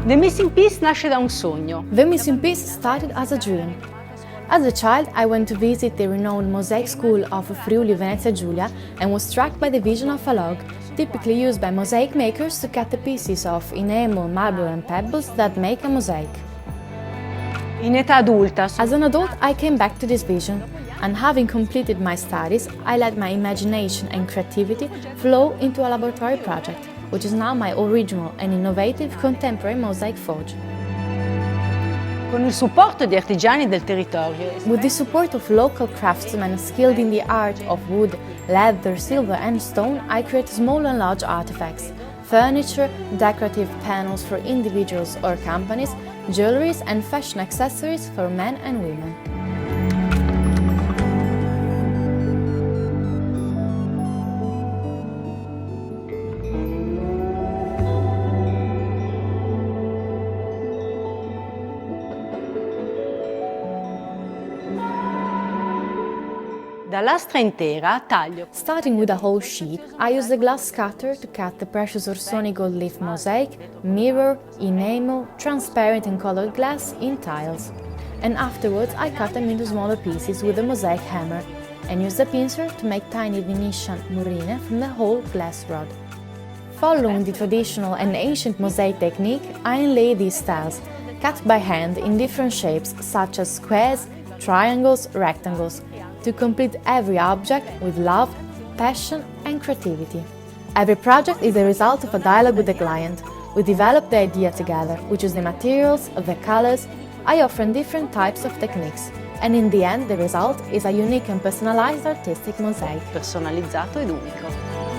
The Missing Piece nasce da un sogno. The Missing Piece started as a dream. As a child, I went to visit the renowned mosaic school of Friuli, Venezia, Giulia, and was struck by the vision of a log, typically used by mosaic makers to cut the pieces of enamel, marble and pebbles that make a mosaic. In età adulta. As an adult, I came back to this vision, and having completed my studies, I let my imagination and creativity flow into a laboratory project, which is now my original and innovative contemporary mosaic forge. Con il supporto di artigiani del territorio. With the support of local craftsmen skilled in the art of wood, leather, silver and stone, I create small and large artifacts, furniture, decorative panels for individuals or companies, jewelries and fashion accessories for men and women. Da lastra intera taglio. Starting with a whole sheet, I use the glass cutter to cut the precious Orsoni gold leaf mosaic, mirror, enamel, transparent and colored glass in tiles. And afterwards I cut them into smaller pieces with a mosaic hammer and use the pincer to make tiny Venetian murrine from the whole glass rod. Following the traditional and ancient mosaic technique, I inlay these tiles, cut by hand in different shapes such as squares, triangles, rectangles, to complete every object with love, passion and creativity. Every project is the result of a dialogue with the client. We develop the idea together, we choose the materials, the colors, I offer different types of techniques, and in the end the result is a unique and personalized artistic mosaic. Personalizzato ed unico.